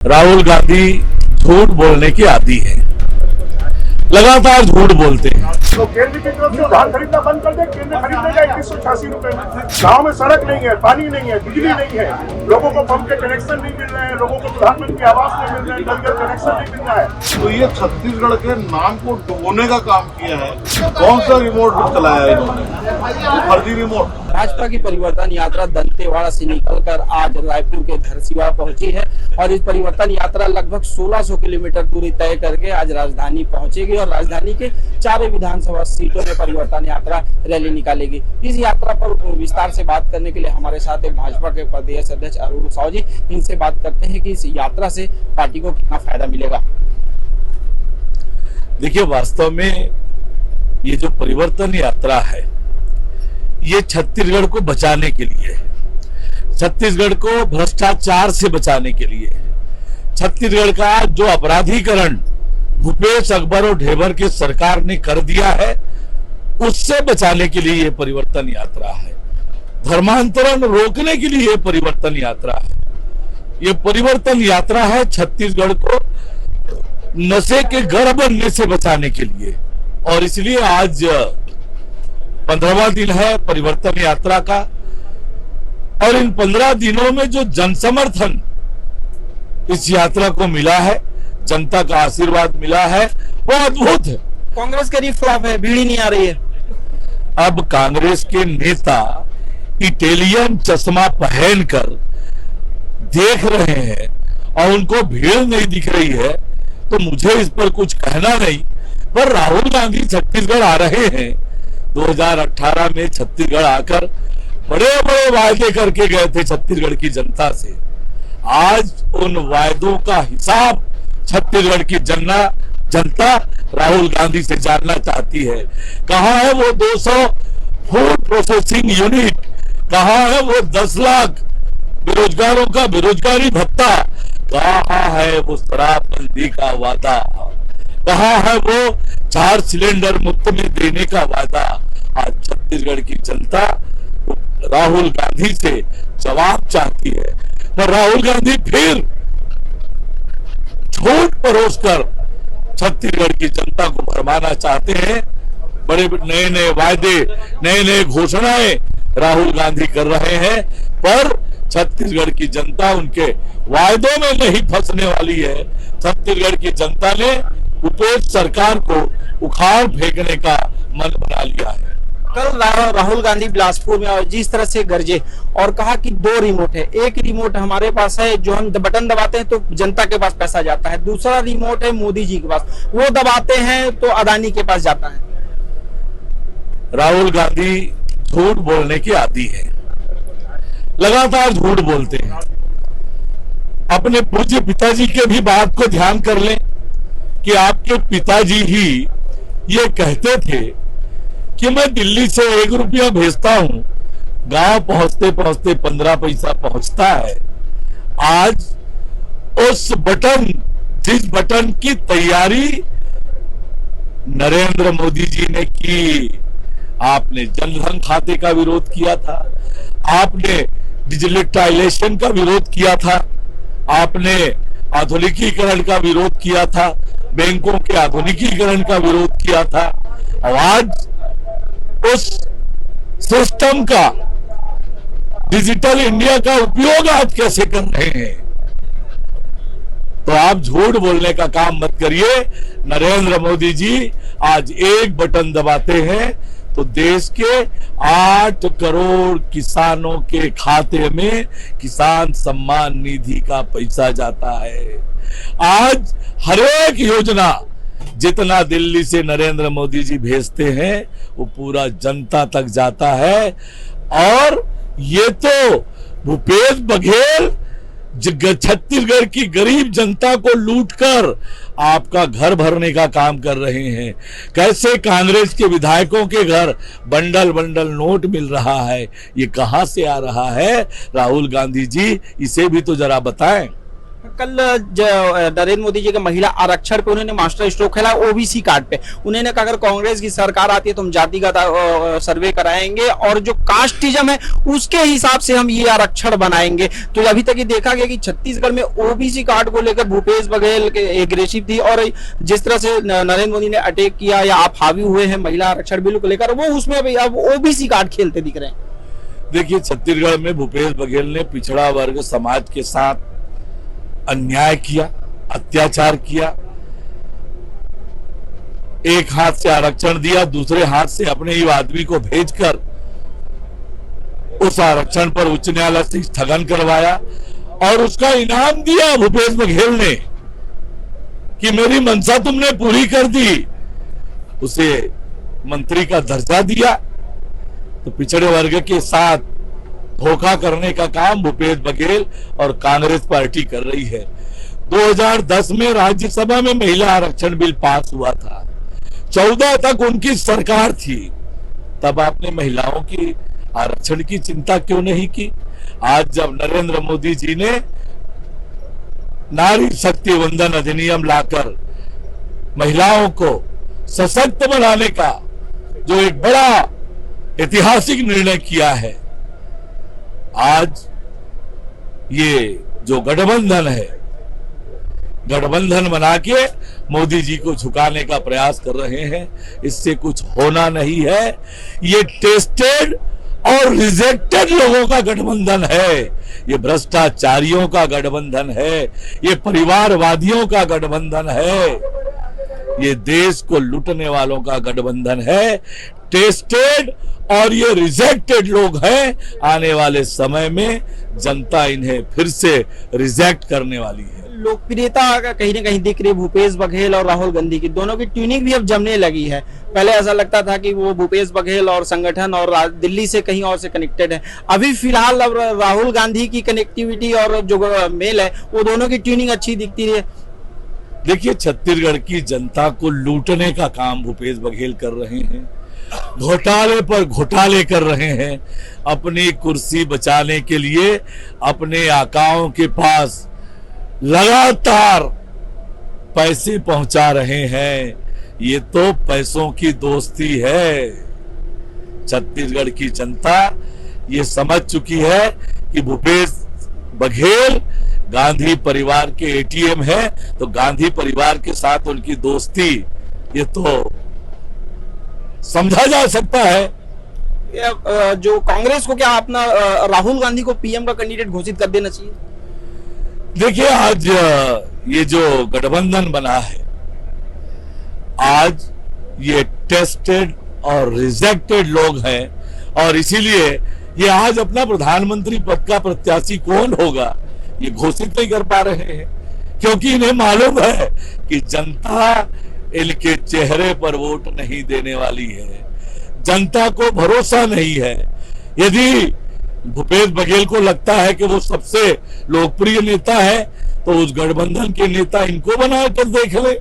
राहुल गांधी झूठ बोलने के आदी हैं, लगातार झूठ बोलते हैं। तो केंद्र की तरफ से धान खरीदना बंद कर दे। केंद्र खरीद लेगा 2186 रुपए में। गाँव में सड़क नहीं है, पानी नहीं है, बिजली नहीं है, लोगों को पंप के कनेक्शन नहीं मिल रहे हैं, लोगों को प्रधानमंत्री आवास नहीं मिल रहे हैं, नल जल कनेक्शन नहीं मिल रहा है। तो ये छत्तीसगढ़ के नाम को डुबोने का काम किया है। कौन सा रिमोट चलाया है इन्होंने? फर्जी रिमोट। भाजपा की परिवर्तन यात्रा दंतेवाड़ा से निकलकर आज रायपुर के धरसींवा पहुंची है और इस परिवर्तन यात्रा लगभग 1600 किलोमीटर दूरी तय करके आज राजधानी पहुंचेगी और राजधानी के चारों विधानसभा सीटों में परिवर्तन यात्रा रैली निकालेगी। इस यात्रा पर विस्तार से बात करने के लिए हमारे साथ भाजपा के प्रदेश अध्यक्ष अरुण साहू जी, इनसे बात करते हैं कि इस यात्रा से पार्टी को कितना फायदा मिलेगा। देखिए, वास्तव में ये जो परिवर्तन यात्रा है ये छत्तीसगढ़ को बचाने के लिए है, छत्तीसगढ़ को भ्रष्टाचार से बचाने के लिए है। छत्तीसगढ़ का जो अपराधीकरण भूपेश अकबर और ढेबर की सरकार ने कर दिया है उससे बचाने के लिए ये परिवर्तन यात्रा है। धर्मांतरण रोकने के लिए ये परिवर्तन यात्रा है। ये परिवर्तन यात्रा है छत्तीसगढ़ को नशे के घर बनने से बचाने के लिए। और इसलिए आज 15वां दिन है परिवर्तन यात्रा का और इन 15 दिनों में जो जनसमर्थन इस यात्रा को मिला है, जनता का आशीर्वाद मिला है, वो अद्भुत है। कांग्रेस के रिफ्लॉप है, भीड़ ही नहीं आ रही है। अब कांग्रेस के नेता इटालियन चश्मा पहनकर देख रहे हैं और उनको भीड़ नहीं दिख रही है तो मुझे इस पर कुछ कहना नहीं। पर राहुल गांधी छत्तीसगढ़ आ रहे हैं। 2018 में छत्तीसगढ़ आकर बड़े बड़े वायदे करके गए थे छत्तीसगढ़ की जनता से। आज उन वायदों का हिसाब छत्तीसगढ़ की जनता राहुल गांधी से जानना चाहती है। कहां है वो 200 फूड प्रोसेसिंग यूनिट, कहां है वो 10 लाख बेरोजगारों का बेरोजगारी भत्ता, कहां है वो शराबबंदी का वादा, कहां है वो 4 सिलेंडर मुफ्त में देने का वादा। आज छत्तीसगढ़ की जनता राहुल गांधी से जवाब चाहती है। पर राहुल गांधी फिर झूठ परोसकर छत्तीसगढ़ की जनता को भरमाना चाहते हैं। बड़े नए नए वायदे, नए नए घोषणाएं राहुल गांधी कर रहे हैं पर छत्तीसगढ़ की जनता उनके वायदों में नहीं फंसने वाली है। छत्तीसगढ़ की जनता ने भूपेश सरकार को उखाड़ फेंकने का मन बना लिया है। कल राहुल गांधी बिलासपुर में जिस तरह से गरजे और कहा कि 2 रिमोट है, एक रिमोट हमारे पास है जो हम बटन दबाते हैं तो जनता के पास पैसा जाता है, दूसरा रिमोट है मोदी जी के पास, वो दबाते हैं तो अदानी के पास जाता है। राहुल गांधी झूठ बोलने के आदी हैं, लगातार झूठ बोलते हैं। अपने पूज्य पिताजी के भी बात को ध्यान कर लें कि आपके पिताजी ही ये कहते थे कि मैं दिल्ली से 1 रुपया भेजता हूं, गांव पहुंचते पहुंचते 15 पैसा पहुंचता है। आज उस बटन, जिस बटन की तैयारी नरेंद्र मोदी जी ने की, आपने जनधन खाते का विरोध किया था, आपने डिजिटलाइजेशन का विरोध किया था, आपने आधुनिकीकरण का विरोध किया था, बैंकों के आधुनिकीकरण का विरोध किया था। और आज उस सिस्टम का, डिजिटल इंडिया का उपयोग आज कैसे कर रहे हैं? तो आप झूठ बोलने का काम मत करिए। नरेंद्र मोदी जी आज एक बटन दबाते हैं तो देश के 8 करोड़ किसानों के खाते में किसान सम्मान निधि का पैसा जाता है। आज हर एक योजना जितना दिल्ली से नरेंद्र मोदी जी भेजते हैं वो पूरा जनता तक जाता है। और ये तो भूपेश बघेल छत्तीसगढ़ की गरीब जनता को लूटकर आपका घर भरने का काम कर रहे हैं। कैसे कांग्रेस के विधायकों के घर बंडल बंडल नोट मिल रहा है, ये कहां से आ रहा है? राहुल गांधी जी, इसे भी तो जरा बताएं। कल नरेंद्र मोदी जी के महिला आरक्षण पे उन्होंने मास्टर स्ट्रोक खेला ओबीसी कार्ड पे। उन्होंने कहा अगर कांग्रेस की सरकार आती है तो हम जातिगत सर्वे कराएंगे और जो कास्टिज्म है उसके हिसाब से हम ये आरक्षण बनाएंगे। तो अभी तक ये देखा गया कि छत्तीसगढ़ में ओबीसी कार्ड को लेकर भूपेश बघेल एग्रेसिव थी और जिस तरह से नरेंद्र मोदी ने अटैक किया या आप हावी हुए हैं महिला आरक्षण बिल को लेकर, वो उसमें अब ओबीसी कार्ड खेलते दिख रहे हैं। देखिए, छत्तीसगढ़ में भूपेश बघेल ने पिछड़ा वर्ग समाज के साथ अन्याय किया, अत्याचार किया। एक हाथ से आरक्षण दिया, दूसरे हाथ से अपने ही आदमी को भेजकर उस आरक्षण पर उच्च न्यायालय से स्थगन करवाया और उसका इनाम दिया भूपेश बघेल ने कि मेरी मंशा तुमने पूरी कर दी। उसे मंत्री का दर्जा दिया। तो पिछड़े वर्ग के साथ धोखा करने का काम भूपेश बघेल और कांग्रेस पार्टी कर रही है। 2010 में राज्यसभा में महिला आरक्षण बिल पास हुआ था। 14 तक उनकी सरकार थी। तब आपने महिलाओं की आरक्षण की चिंता क्यों नहीं की? आज जब नरेंद्र मोदी जी ने नारी शक्ति वंदन अधिनियम लाकर महिलाओं को सशक्त बनाने का जो एक बड़ा ऐतिहासिक निर्णय किया है, आज ये जो गठबंधन है, गठबंधन बना के मोदी जी को झुकाने का प्रयास कर रहे हैं। इससे कुछ होना नहीं है। ये टेस्टेड और रिजेक्टेड लोगों का गठबंधन है। ये भ्रष्टाचारियों का गठबंधन है। ये परिवारवादियों का गठबंधन है। ये देश को लूटने वालों का गठबंधन है। टेस्टेड और ये रिजेक्टेड लोग हैं। आने वाले समय में जनता इन्हें फिर से रिजेक्ट करने वाली है। लोकप्रियता कहीं ना कहीं दिख रही है भूपेश बघेल और राहुल गांधी की, दोनों की ट्यूनिंग भी अब जमने लगी है। पहले ऐसा लगता था कि वो भूपेश बघेल और संगठन और दिल्ली से कहीं और से कनेक्टेड है। अभी फिलहाल अब राहुल गांधी की कनेक्टिविटी और जो मेल है वो दोनों की ट्यूनिंग अच्छी दिखती है। देखिए, छत्तीसगढ़ की जनता को लूटने का काम भूपेश बघेल कर रहे हैं। घोटाले पर घोटाले कर रहे हैं। अपनी कुर्सी बचाने के लिए अपने आकाओं के पास लगातार पैसे पहुंचा रहे हैं। ये तो पैसों की दोस्ती है। छत्तीसगढ़ की जनता ये समझ चुकी है कि भूपेश बघेल गांधी परिवार के एटीएम है, तो गांधी परिवार के साथ उनकी दोस्ती ये तो समझा जा सकता है। जो कांग्रेस को क्या अपना राहुल गांधी को पीएम का कैंडिडेट घोषित कर देना चाहिए? देखिए, आज ये जो गठबंधन बना है, आज ये टेस्टेड और रिजेक्टेड लोग हैं और इसीलिए ये आज अपना प्रधानमंत्री पद का प्रत्याशी कौन होगा ये घोषित नहीं कर पा रहे हैं, क्योंकि इन्हें मालूम है कि जनता इनके चेहरे पर वोट नहीं देने वाली है। जनता को भरोसा नहीं है। यदि भूपेश बघेल को लगता है कि वो सबसे लोकप्रिय नेता है तो उस गठबंधन के नेता इनको बना कर देख ले।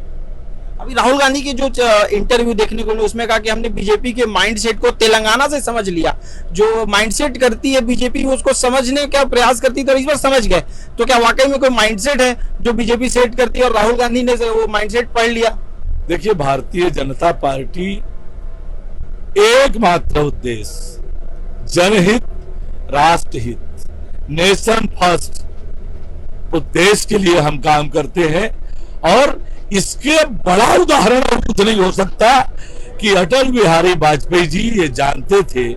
अभी राहुल गांधी की जो इंटरव्यू देखने को मिला उसमें कहा कि हमने बीजेपी के माइंडसेट को तेलंगाना से समझ लिया। जो माइंडसेट करती है बीजेपी उसको समझने का प्रयास करती तो इस बार समझ गए। तो क्या वाकई में कोई माइंडसेट है जो बीजेपी सेट करती है और राहुल गांधी ने वो माइंडसेट पढ़ लिया? देखिए, भारतीय जनता पार्टी एकमात्र उद्देश्य जनहित, राष्ट्रहित, नेशन फर्स्ट उद्देश्य के लिए हम काम करते हैं। और इसके बड़ा उदाहरण और कुछ नहीं हो सकता कि अटल बिहारी वाजपेयी जी ये जानते थे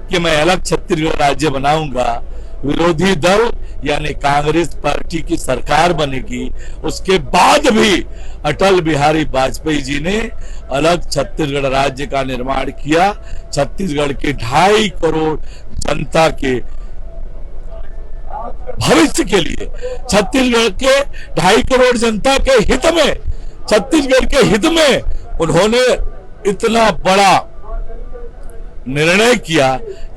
कि मैं अलग छत्तीसगढ़ राज्य बनाऊंगा, विरोधी दल यानी कांग्रेस पार्टी की सरकार बनेगी। उसके बाद भी अटल बिहारी वाजपेयी जी ने अलग छत्तीसगढ़ राज्य का निर्माण किया। छत्तीसगढ़ के 2.5 करोड़ जनता के भविष्य के लिए, छत्तीसगढ़ के 2.5 करोड़ जनता के हित में, छत्तीसगढ़ के हित में उन्होंने इतना बड़ा निर्णय किया।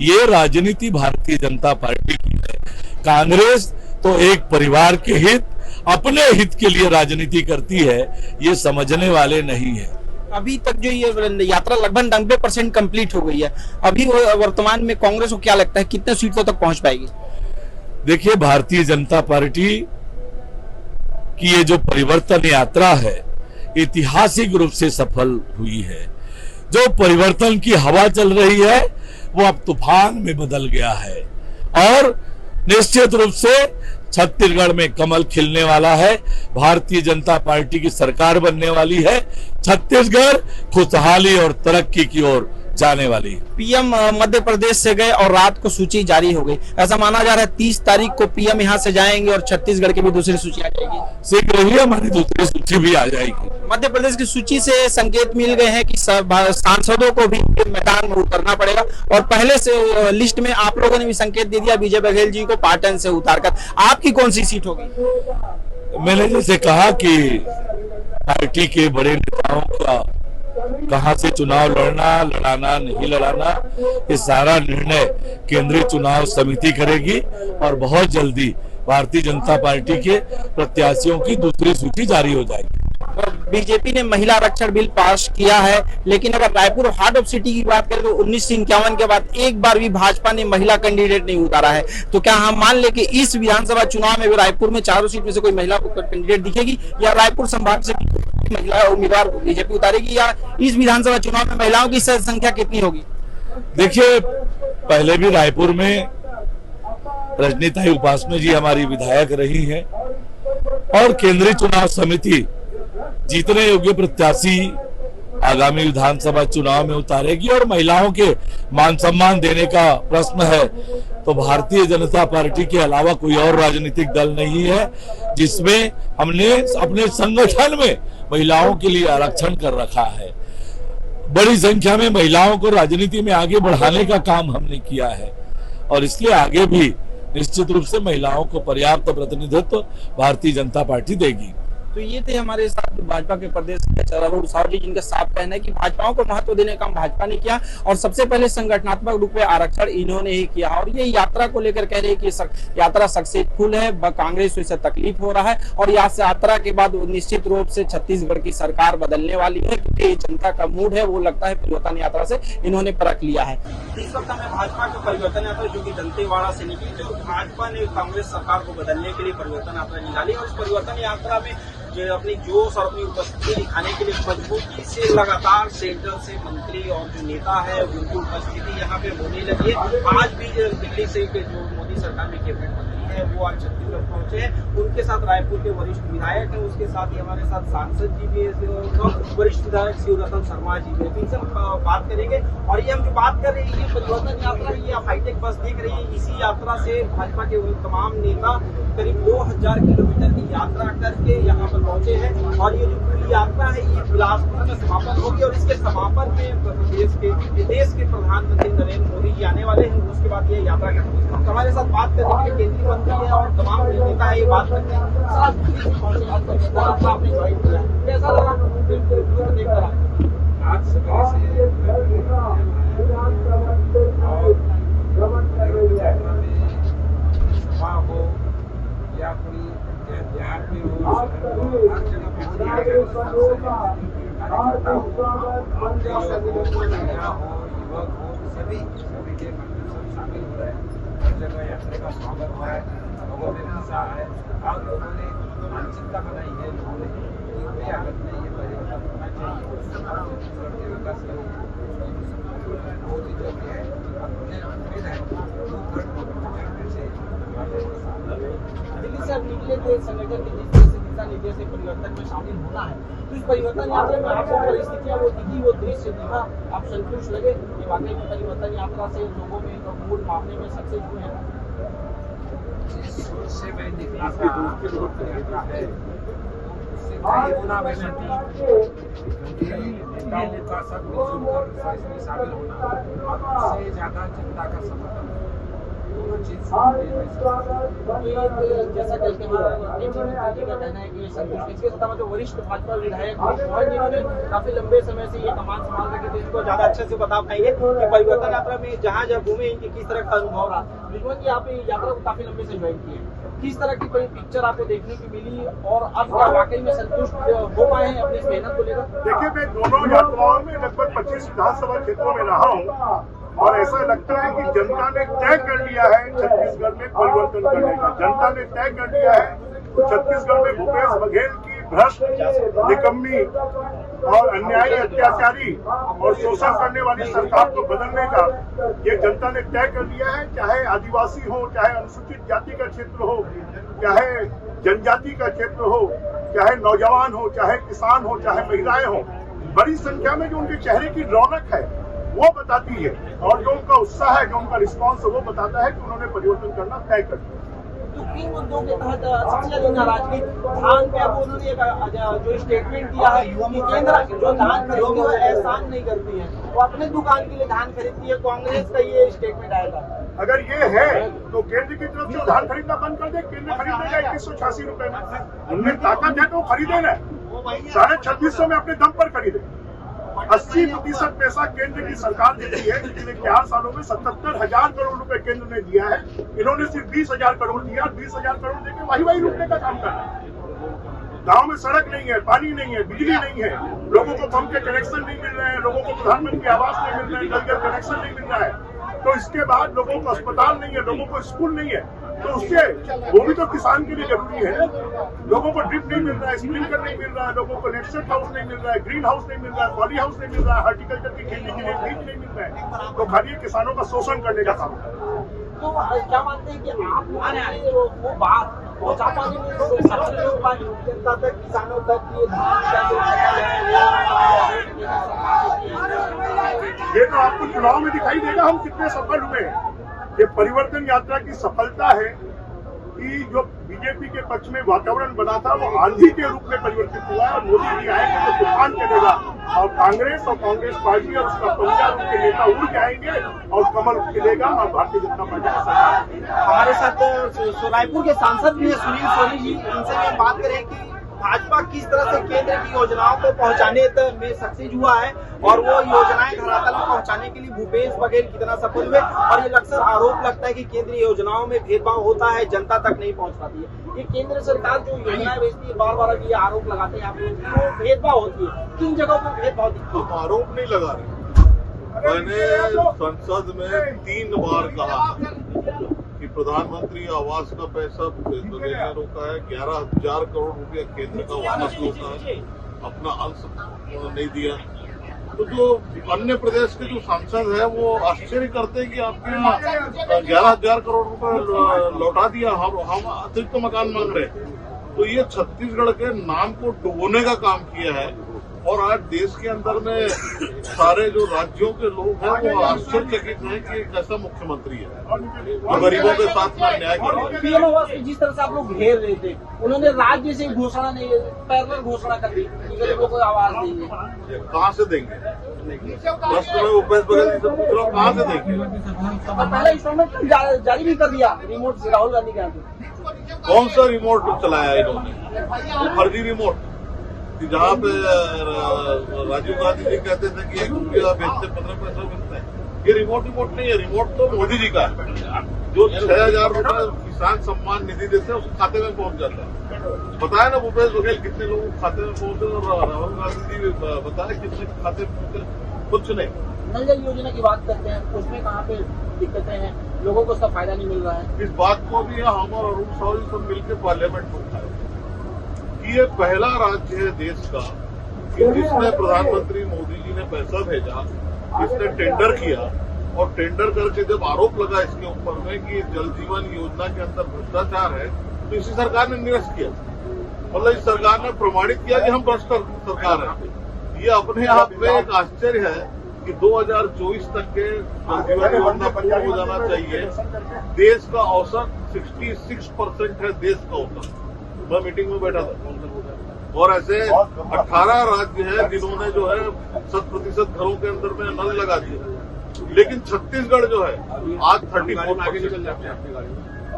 ये राजनीति भारतीय जनता पार्टी की है। कांग्रेस तो एक परिवार के हित, अपने हित के लिए राजनीति करती है, ये समझने वाले नहीं है। अभी तक जो ये यात्रा लगभग 90% कंप्लीट हो गई है। अभी वर्तमान में कांग्रेस को क्या लगता है कितने सीटों तक पहुंच पाएगी? देखिए, भारतीय जनता पार्टी कि ये जो परिवर्तन यात्रा है ऐतिहासिक रूप से सफल हुई है। जो परिवर्तन की हवा चल रही है वो अब तूफान में बदल गया है और निश्चित रूप से छत्तीसगढ़ में कमल खिलने वाला है। भारतीय जनता पार्टी की सरकार बनने वाली है। छत्तीसगढ़ खुशहाली और तरक्की की ओर जाने वाली है। पीएम मध्य प्रदेश से गए और रात को सूची जारी हो गई। ऐसा माना जा रहा है 30 तारीख को पीएम यहां से जाएंगे और छत्तीसगढ़ की भी दूसरी सूची आ जाएगी। शीघ्र ही हमारी दूसरी सूची भी आ जाएगी। मध्य प्रदेश की सूची से संकेत मिल गए हैं कि सांसदों को भी मैदान में उतरना पड़ेगा और पहले से लिस्ट में आप लोगों ने भी संकेत दे दिया विजय बघेल जी को पाटन से उतारकर। आपकी कौन सी सीट होगी? मैंने जैसे कहा कि पार्टी के बड़े नेताओं का कहां से चुनाव लड़ाना नहीं लड़ाना, ये सारा निर्णय केंद्रीय चुनाव समिति करेगी और बहुत जल्दी भारतीय जनता पार्टी के प्रत्याशियों की दूसरी सूची जारी हो जाएगी। बीजेपी ने महिला आरक्षण बिल पास किया है, लेकिन अगर रायपुर हार्ट ऑफ सिटी की बात करें तो 1951 के बाद एक बार भी भाजपा ने महिला कैंडिडेट नहीं उतारा है। तो क्या हम मान ले कि इस विधानसभा चुनाव में रायपुर में चारों सीट में से कोई महिला कैंडिडेट दिखेगी या रायपुर संभाग से महिला उम्मीदवार बीजेपी उतारेगी या इस विधानसभा चुनाव में महिलाओं की संख्या कितनी होगी? देखिए, पहले भी रायपुर में रजनीताई उपासना जी हमारी विधायक रही हैं और केंद्रीय चुनाव समिति जीतने योग्य प्रत्याशी आगामी विधानसभा चुनाव में उतारेगी और महिलाओं के मान सम्मान देने का प्रश्न है तो भारतीय जनता पार्टी के अलावा कोई और राजनीतिक दल नहीं है जिसमें हमने अपने संगठन में महिलाओं के लिए आरक्षण कर रखा है। बड़ी संख्या में महिलाओं को राजनीति में आगे बढ़ाने का काम हमने किया है और इसलिए आगे भी निश्चित रूप से महिलाओं को पर्याप्त प्रतिनिधित्व भारतीय जनता पार्टी देगी। तो ये थे हमारे साथ भाजपा के प्रदेश अध्यक्ष अरुण साव जी, जिनका साफ कहना है कि भाजपाओं को महत्व देने का काम भाजपा ने किया और सबसे पहले संगठनात्मक रूप में आरक्षण इन्होंने ही किया और ये यात्रा को लेकर कह रहे हैं कि यात्रा सक्सेसफुल है, कांग्रेस से तकलीफ हो रहा है और यहाँ से यात्रा के बाद निश्चित रूप से छत्तीसगढ़ की सरकार बदलने वाली है क्योंकि जनता का मूड है वो लगता है परिवर्तन यात्रा से इन्होंने परख लिया है। इस सप्ताह में भाजपा की परिवर्तन यात्रा जो कि दंतेवाड़ा से निकली, जो भाजपा ने कांग्रेस सरकार को बदलने के लिए परिवर्तन यात्रा निकाली और इस परिवर्तन यात्रा में जो अपनी जोश और अपनी उपस्थिति दिखाने के लिए मजबूती से लगातार सेंटर से मंत्री और जो नेता है उनकी उपस्थिति यहाँ पे होने लगी है। आज भी दिल्ली से जो मोदी सरकार में कैबिनेट मंत्री है वो आज छत्तीसगढ़ पहुंचे हैं। उनके साथ रायपुर के वरिष्ठ विधायक हैं, उसके साथ ही हमारे साथ सांसद जी भी वरिष्ठ विधायक शिवरतन शर्मा जी भी, इनसे बात करेंगे। और ये हम जो बात कर रहे हैं ये परिवर्तन यात्रा, ये आप हाईटेक बस देख रही है, इसी यात्रा से भाजपा के तमाम नेता करीब 2000 किलोमीटर की यात्रा करके यहाँ पर पहुंचे हैं और ये जो पूरी यात्रा है ये बिलासपुर में समापन होगी और इसके समापन में देश के प्रधानमंत्री नरेंद्र मोदी जी आने वाले हैं। उसके बाद ये यात्रा करेंगे। हमारे साथ बात करने के लिए केंद्रीय मंत्री है और तमाम नेता है, ये बात करते हैं आपने ज्वाइन किया, कैसा लगा देखकर? आज सवेरे सभा हो या कोई बिहार में हो, हर जगह कार्यकर्ता हो, युवक हो, सभी के मंदिर सब शामिल हो रहे हैं। हर जगह यात्रा का स्वागत हो रहा है, लोगों में उत्साह है और लोगों ने मानसिकता बनाई है, लोगों ने कोई हालत में ये परिवर्तन होना चाहिए छत्तीसगढ़ के विकास के लिए बहुत ही जरूरी है। उम्मीद है दिल्ली से अब निकले थे संगठन के जिस तरह से दिशा निर्देश से परिवर्तन में शामिल होना है, तो इस परिवर्तन यात्रा में आपको परिस्थितियां वो दिखी, वो दृश्य दिखा, आप संतुष्ट लगे कि वाकई में परिवर्तन यात्रा से लोगों में मूड मापने में सक्सेस हुए हैं? जिस सोच से मैं निकला था यात्रा है उससे कहीं गुना बेहतर थी। नेताओं का सब मिलजुल कर इसमें शामिल होना और इससे ज्यादा जनता का समर्थन जैसा कि हमारा जी का कहना है कि ये संतुष्ट, इसके साथ जो वरिष्ठ भाजपा विधायक मोहन जिन्होंने काफी लंबे समय से ये कमान संभाल रखे थे, इसको ज्यादा अच्छे से बता पाएंगे कि परिवर्तन यात्रा में जहाँ जहाँ घूमे इनकी किस तरह का अनुभव रहा। बिल्कुल कि आप यात्रा को काफी लंबे से ज्वाइन किए, किस तरह की पिक्चर आपको देखने की मिली और अब क्या वाकई में संतुष्ट हो पाए हैं अपनी इस मेहनत को लेकर? देखिए, मैं दोनों यात्राओं में लगभग 25 विधानसभा क्षेत्रों में रहा हूँ और ऐसा लगता है कि जनता ने तय कर लिया है छत्तीसगढ़ में परिवर्तन करने का। जनता ने तय कर लिया है तो छत्तीसगढ़ में भूपेश बघेल की भ्रष्ट, निकम्मी और अन्यायी, अत्याचारी और शोषण करने वाली सरकार को बदलने का ये जनता ने तय कर लिया है। चाहे आदिवासी हो, चाहे अनुसूचित जाति का क्षेत्र हो, चाहे जनजाति का क्षेत्र हो, चाहे नौजवान हो, चाहे किसान हो, चाहे महिलाएं हो, बड़ी संख्या में जो उनके चेहरे की रौनक है वो बताती है, और जो उनका उत्साह है, जो उनका रिस्पॉन्स है, वो बताता है कि उन्होंने परिवर्तन करना तय कर दिया। तो किन मुद्दों के तहत सबसे ज्यादा नाराजगी धान पे? अब उन्होंने जो स्टेटमेंट दिया है कि केंद्र जो धान खरीदती है एहसान नहीं करती है, वो अपने दुकान के लिए धान खरीदती है। कांग्रेस का ये स्टेटमेंट आया था। अगर ये है तो केंद्र की तरफ से धान खरीदना बंद कर दे। केंद्र खरीदेगा 2186 रुपए में, उनमें ताकत है तो खरीदे ना, 2650 में अपने दम पर खरीदे। 80% पैसा केंद्र की सरकार देती है। पिछले 4 सालों में 77,000 करोड़ रुपए केंद्र ने दिया है, इन्होंने सिर्फ 20,000 करोड़ दिया। 20,000 करोड़ देकर वही लूटने का काम कर रहा है। गांव में सड़क नहीं है, पानी नहीं है, बिजली नहीं है, लोगों को पंप के कनेक्शन नहीं मिल रहे हैं, लोगों को प्रधानमंत्री आवास नहीं मिल रहे हैं, नल जल कनेक्शन नहीं मिल रहा है, तो इसके बाद लोगों को अस्पताल नहीं है, लोगों को स्कूल नहीं है, तो उससे वो भी तो किसान के लिए जरूरी है। लोगों को ड्रिप नहीं मिल रहा है, स्प्रिंकलर नहीं मिल रहा है, लोगों को नेटसेट हाउस नहीं मिल रहा है, ग्रीन हाउस नहीं मिल रहा है, पॉली हाउस नहीं मिल रहा है, हॉर्टिकल्चर की खेती के लिए बीज नहीं मिल रहा है, तो खाली किसानों का शोषण करने का काम है। तो क्या मानते हैं कि आप वो बात पहुंचा पाने में सफल हो पाए जनता तक, किसानों तक? ये ये तो आपको चुनाव में दिखाई देगा हम कितने सफल हुए। ये परिवर्तन यात्रा की सफलता है कि जो बीजेपी के पक्ष में वातावरण बना था वो आंधी के रूप में परिवर्तित हुआ है, और मोदी जी आएंगे तो तूफान चलेगा, और कांग्रेस पार्टी और उसका पंजा उनके नेता उड़ जाएंगे और कमल खिलेगा और भारतीय जनता पार्टी का सरकार। हमारे साथ रायपुर के सांसद भी है सुनील सोनी जी, उनसे हम बात करें कि भाजपा किस तरह से केंद्र की योजनाओं को पहुंचाने में सक्सेस हुआ है, और वो योजनाएं धरातल में पहुंचाने के लिए भूपेश बघेल कितना सफल हुए। और ये अक्सर आरोप लगता है कि केंद्रीय योजनाओं में भेदभाव होता है, जनता तक नहीं पहुंच पाती है। ये केंद्र सरकार जो योजनाएं भेजती है, बार बार ये आरोप लगाते हैं आप लोग, वो भेदभाव होती है, किन जगहों पर भेदभाव दिखता है? हम आरोप नहीं लगा रहे। मैंने संसद में 3 बार कहा कि प्रधानमंत्री आवास का पैसा भूपेश बघेल ने रोका है, 11,000 करोड़ रुपया केंद्र का वापस रोका है, अपना अंश नहीं दिया। तो जो अन्य प्रदेश के जो सांसद है वो आश्चर्य करते हैं कि आपके यहाँ 11,000 करोड़ रुपए लौटा दिया, हम अतिरिक्त मकान मांग रहे हैं। तो ये छत्तीसगढ़ के नाम को डुबोने का काम किया है, और आज देश के अंदर में सारे जो राज्यों के लोग हैं वो आश्चर्यचकित हैं कि एक ऐसा मुख्यमंत्री है जो गरीबों के साथ में अन्याय कर रहा है। पीएम आवास की जिस तरह से आप लोग घेर रहे थे, उन्होंने राज्य से घोषणा नहीं, पैरेलल घोषणा कर दी कि गरीबों को आवाज देंगे। कहाँ से देंगे? प्रश्न में भूपेश बघेल जी से पूछ रहा हूँ, कहाँ से देंगे? पहले इंस्टॉलमेंट जारी भी कर दिया रिमोट से राहुल गांधी के यहाँ। कौन सा रिमोट चलाया इन्होंने? फर्जी रिमोट, जहाँ पे राजीव गांधी जी कहते थे कि 1 रुपया बेचते 15 पैसा मिलता है। ये रिमोट नहीं है, रिमोट तो मोदी जी का है। जो 6,000 रुपए किसान सम्मान निधि देते हैं उसके खाते में पहुंच जाता है। बताया ना भूपेश बघेल कितने लोगों के खाते में पहुंचे, और राहुल गांधी जी बताया कितने खाते में पहुंचे? कुछ नहीं। नल जल योजना की बात करते हैं, उसमें कहाँ पे दिक्कतें हैं, लोगों को उसका फायदा नहीं मिल रहा है। इस बात को भी हम और अरुण साहू सब मिलकर पार्लियामेंट में उठाया। ये पहला राज्य है देश का कि जिसमें प्रधानमंत्री मोदी जी ने पैसा भेजा, जिसने टेंडर किया, और टेंडर करके जब आरोप लगा इसके ऊपर में कि जल जीवन योजना के अंदर भ्रष्टाचार है, तो इसी सरकार ने निरस्त किया। मतलब इस सरकार ने प्रमाणित किया कि हम भ्रष्ट सरकार है। ये अपने आप में एक आश्चर्य है कि 2024 तक के जल जीवन योजना पूर्ण हो जाना चाहिए। देश का औसत 66% है, देश का औसत। मैं मीटिंग में बैठा था, और ऐसे 18 राज्य हैं जिन्होंने जो है 100% घरों के अंदर में नल लगा दिया, लेकिन छत्तीसगढ़ जो है आज 34%।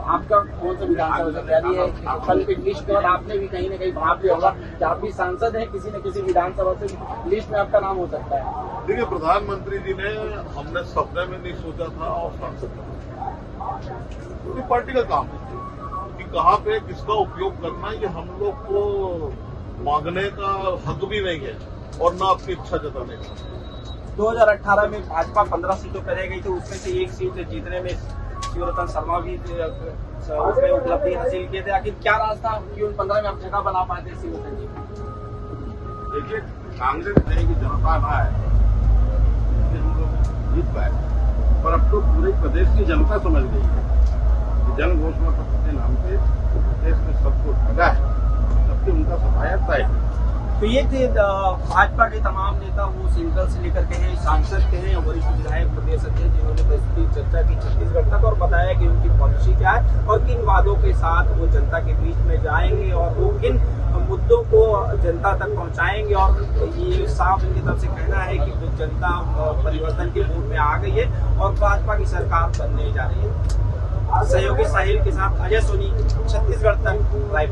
आपका कौन सा विधानसभा तैयारी है? कल की लिस्ट के बाद आपने भी कहीं न कहीं भाग लिया होगा कि आप भी सांसद हैं, किसी न किसी विधानसभा से लिस्ट में आपका नाम हो सकता है। देखिए, प्रधानमंत्री जी ने हमने सपने में नहीं सोचा था, और सांसद क्योंकि पार्टी का काम है कि कहाँ पे किसका उपयोग करना है, ये हम लोग को मांगने का हक भी नहीं है और न अपनी इच्छा जताने का। 2018 में भाजपा 15 सीटों पर रह गई थी, उसमें से 1 सीट जीतने में शिवरतन शर्मा भी उसमें उपलब्धि हासिल किए थे। आखिर क्या राज था कि उन 15 में आप जगह बना पाए थे शिवरतन जी? देखिए, कांग्रेस रहेगी जनता ना है इसलिए हम लोग जीत पाए, पर अब तो पूरे प्रदेश की जनता समझ गई है कि जन घोषणा पत्र के नाम पे प्रदेश में सबको ठगा है, सबकी उनका सफाया तय है। तो ये थे भाजपा के तमाम नेता, वो सेंट्रल से लेकर के हैं, सांसद के हैं, वरिष्ठ विधायक, प्रदेश अध्यक्ष, जिन्होंने प्रस्तुति चर्चा की छत्तीसगढ़ तक और बताया कि उनकी पॉलिसी क्या है और किन वादों के साथ वो जनता के बीच में जाएंगे और वो किन मुद्दों को जनता तक पहुंचाएंगे। और ये साफ इनकी तरफ से कहना है कि जनता परिवर्तन के मूड में आ गई है और भाजपा की सरकार बनने जा रही है। सहयोगी साहिल के साथ अजय सोनी, छत्तीसगढ़ तक लाइव।